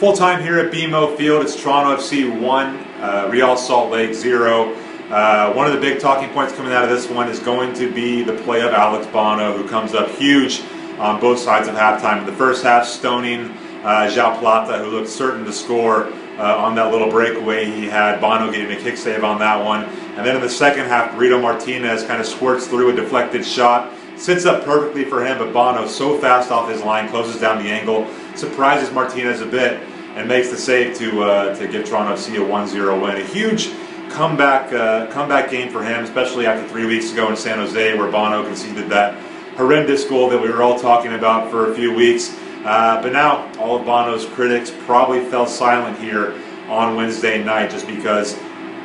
Full time here at BMO Field. It's Toronto FC 1, Real Salt Lake 0. One of the big talking points coming out of this one is going to be the play of Alex Bono, who comes up huge on both sides of halftime. In the first half, stoning João Plata, who looked certain to score on that little breakaway he had. Bono getting a kick save on that one. And then in the second half, Burrito Martinez kind of squirts through a deflected shot. Sits up perfectly for him, but Bono, so fast off his line, closes down the angle, surprises Martinez a bit, and makes the save to give Toronto FC a 1-0 win. A huge comeback game for him, especially after 3 weeks ago in San Jose, where Bono conceded that horrendous goal that we were all talking about for a few weeks. But now, all of Bono's critics probably fell silent here on Wednesday night, just because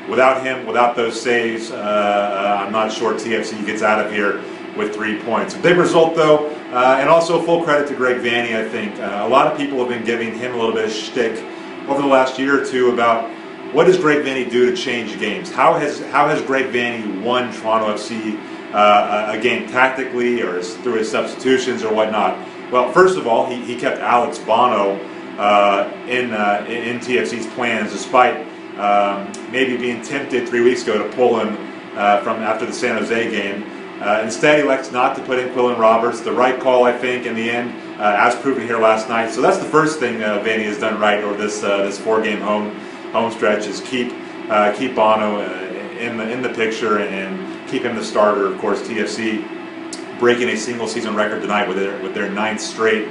without him, without those saves, I'm not sure TFC gets out of here with 3 points. A big result though, and also full credit to Greg Vanney, I think. A lot of people have been giving him a little bit of shtick over the last year or two about what does Greg Vanney do to change games? How has Greg Vanney won Toronto FC a game tactically or through his substitutions or whatnot? Well, first of all, he kept Alex Bono in TFC's plans, despite maybe being tempted 3 weeks ago to pull him from after the San Jose game. Instead, he elects not to put in Quillen Roberts. The right call, I think, in the end, as proven here last night. So that's the first thing Vanney has done right over this four-game home stretch, is keep Bono in the picture and keep him the starter. Of course, TFC breaking a single-season record tonight with their 9th straight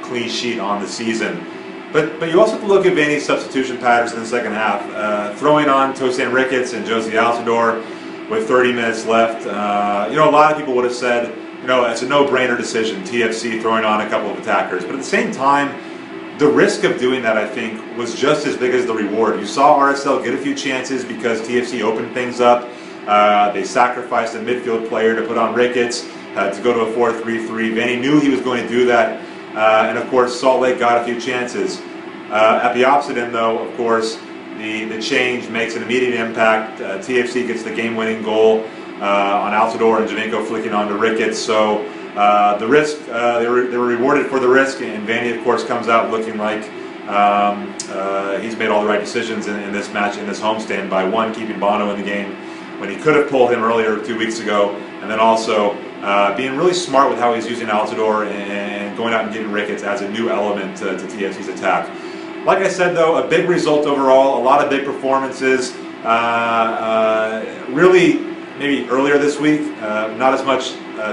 clean sheet on the season. But you also have to look at Vanney's substitution patterns in the second half. Throwing on Tosin Ricketts and Josie Altidore with 30 minutes left. A lot of people would have said, it's a no-brainer decision, TFC throwing on a couple of attackers. But at the same time, the risk of doing that, I think, was just as big as the reward. You saw RSL get a few chances because TFC opened things up. They sacrificed a midfield player to put on Ricketts to go to a 4-3-3. Vanney knew he was going to do that. And of course, Salt Lake got a few chances. At the opposite end, though, of course, the change makes an immediate impact. TFC gets the game-winning goal on Altidore and Javinko flicking onto Ricketts. So the risk, they were rewarded for the risk, and Vanney, of course, comes out looking like he's made all the right decisions in this match, in this homestand, by one, keeping Bono in the game when he could have pulled him earlier 2 weeks ago, and then also being really smart with how he's using Altidore and going out and getting Ricketts as a new element to TFC's attack. Like I said, though, a big result overall, a lot of big performances. Really, maybe earlier this week, not as much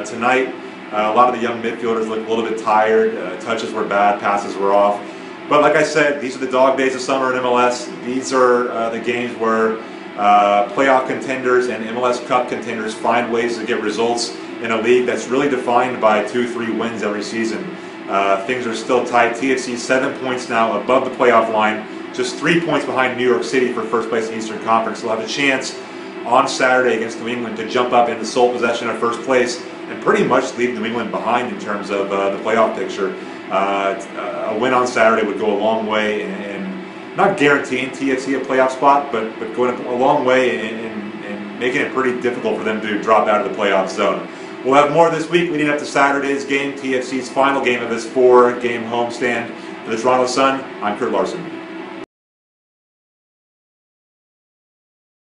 tonight. A lot of the young midfielders looked a little bit tired. Touches were bad, passes were off. But like I said, these are the dog days of summer in MLS. These are the games where playoff contenders and MLS Cup contenders find ways to get results in a league that's really defined by 2-3 wins every season. Things are still tight. TFC 7 points now above the playoff line, just 3 points behind New York City for first place in the Eastern Conference. They'll have a chance on Saturday against New England to jump up into sole possession of first place and pretty much leave New England behind in terms of the playoff picture. A win on Saturday would go a long way in not guaranteeing TFC a playoff spot, but going a long way in making it pretty difficult for them to drop out of the playoff zone. We'll have more this week leading up to Saturday's game, TFC's final game of this 4-game homestand. For the Toronto Sun, I'm Kurt Larson.